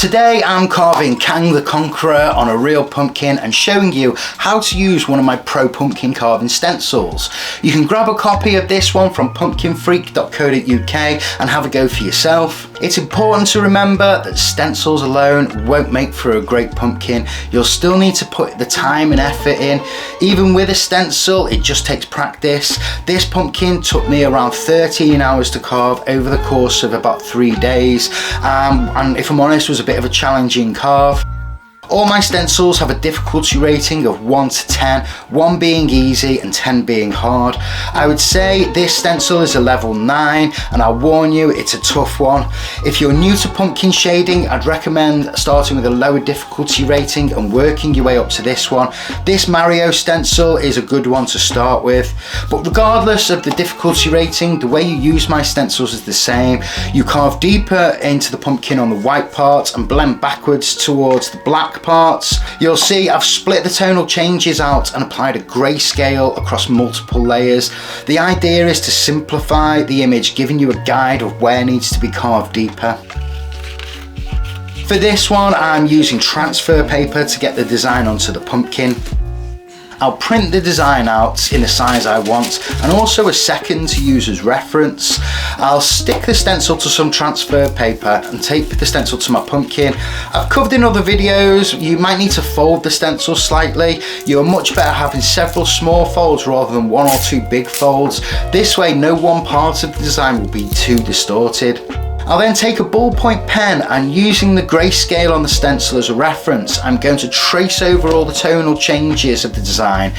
Today I'm carving Kang the Conqueror on a real pumpkin and showing you how to use one of my pro pumpkin carving stencils. You can grab a copy of this one from pumpkinfreak.co.uk and have a go for yourself. It's important to remember that stencils alone won't make for a great pumpkin. You'll still need to put the time and effort in. Even with a stencil, it just takes practice. This pumpkin took me around 13 hours to carve over the course of about 3 days, and if I'm honest, was a bit of a challenging carve. All my stencils have a difficulty rating of 1 to 10, 1 being easy and 10 being hard. I would say this stencil is a level 9, and I'll warn you, it's a tough one. If you're new to pumpkin shading, I'd recommend starting with a lower difficulty rating and working your way up to this one. This Mario stencil is a good one to start with, but regardless of the difficulty rating, the way you use my stencils is the same. You carve deeper into the pumpkin on the white parts and blend backwards towards the black parts. You'll see I've split the tonal changes out and applied a grayscale across multiple layers. The idea is to simplify the image, giving you a guide of where needs to be carved deeper. For this one, I'm using transfer paper to get the design onto the pumpkin. I'll print the design out in the size I want and also a second to use as reference. I'll stick the stencil to some transfer paper and tape the stencil to my pumpkin. I've covered in other videos, you might need to fold the stencil slightly. You're much better having several small folds rather than 1 or 2 big folds. This way no one part of the design will be too distorted. I'll then take a ballpoint pen and using the grayscale on the stencil as a reference, I'm going to trace over all the tonal changes of the design.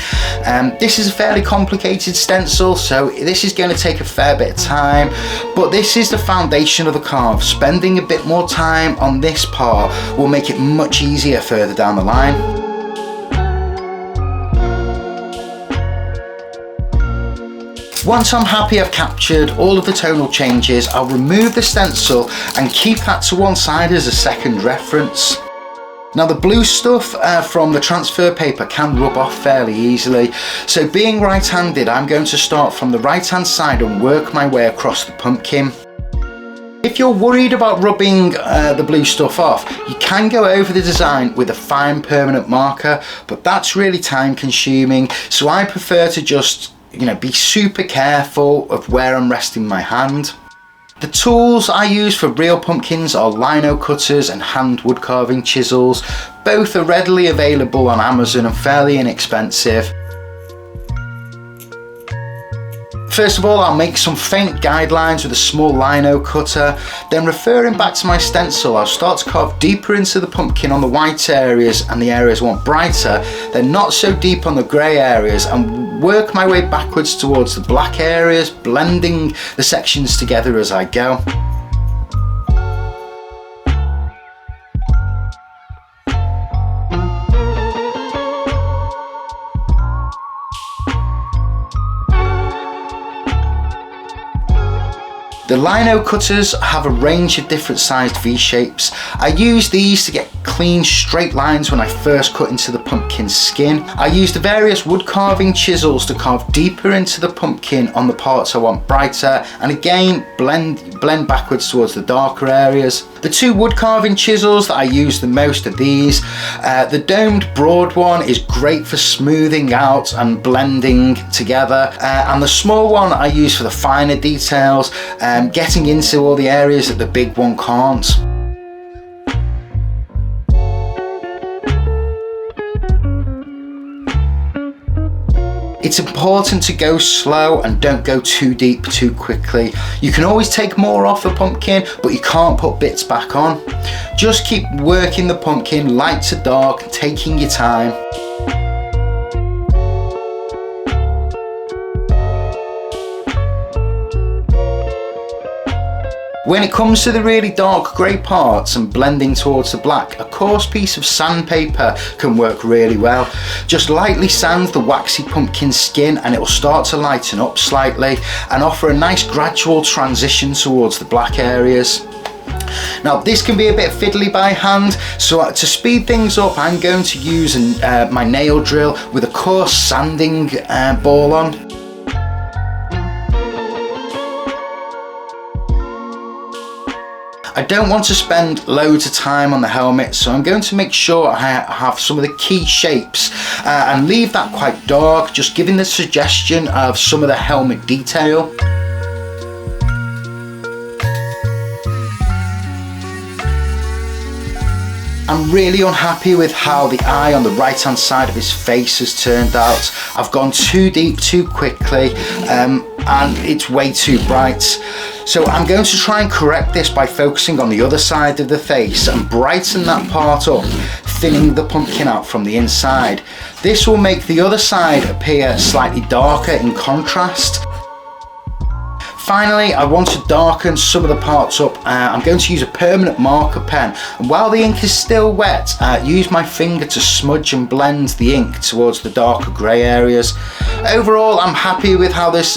This is a fairly complicated stencil, so this is going to take a fair bit of time, but this is the foundation of the carve. Spending a bit more time on this part will make it much easier further down the line. Once I'm happy I've captured all of the tonal changes, I'll remove the stencil and keep that to one side as a second reference. Now the blue stuff from the transfer paper can rub off fairly easily, so being right-handed, I'm going to start from the right-hand side and work my way across the pumpkin. If you're worried about rubbing the blue stuff off, you can go over the design with a fine permanent marker, but that's really time consuming, so I prefer to just be super careful of where I'm resting my hand. The tools I use for real pumpkins are lino cutters and hand wood carving chisels. Both are readily available on Amazon and fairly inexpensive. First of all, I'll make some faint guidelines with a small lino cutter, then referring back to my stencil, I'll start to carve deeper into the pumpkin on the white areas and the areas I want brighter, then not so deep on the grey areas, and work my way backwards towards the black areas, blending the sections together as I go. The lino cutters have a range of different sized V-shapes. I use these to get clean straight lines when I first cut into the pumpkin skin. I use the various wood carving chisels to carve deeper into the pumpkin on the parts I want brighter, and again blend backwards towards the darker areas. The 2 wood carving chisels that I use the most are these. The domed broad one is great for smoothing out and blending together, and the small one I use for the finer details, getting into all the areas that the big one can't. It's important to go slow and don't go too deep too quickly. You can always take more off a pumpkin, but you can't put bits back on. Just keep working the pumpkin light to dark, taking your time. When it comes to the really dark grey parts and blending towards the black, a coarse piece of sandpaper can work really well. Just lightly sand the waxy pumpkin skin and it will start to lighten up slightly and offer a nice gradual transition towards the black areas. Now this can be a bit fiddly by hand, so to speed things up I'm going to use my nail drill with a coarse sanding ball on. I don't want to spend loads of time on the helmet, so I'm going to make sure I have some of the key shapes and leave that quite dark, just giving the suggestion of some of the helmet detail. I'm really unhappy with how the eye on the right hand side of his face has turned out. I've gone too deep too quickly and it's way too bright. So I'm going to try and correct this by focusing on the other side of the face and brighten that part up, thinning the pumpkin out from the inside. This will make the other side appear slightly darker in contrast. Finally, I want to darken some of the parts up. I'm going to use a permanent marker pen, and while the ink is still wet, use my finger to smudge and blend the ink towards the darker grey areas. Overall, I'm happy with how this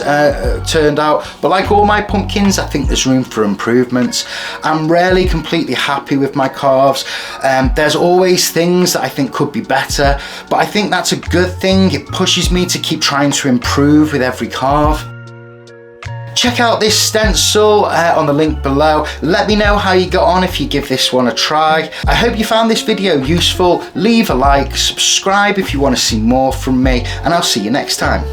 turned out, but like all my pumpkins, I think there's room for improvements. I'm rarely completely happy with my carves. There's always things that I think could be better, but I think that's a good thing. It pushes me to keep trying to improve with every carve. Check out this stencil on the link below. Let me know how you got on if you give this one a try. I hope you found this video useful. Leave a like, subscribe if you want to see more from me, and I'll see you next time.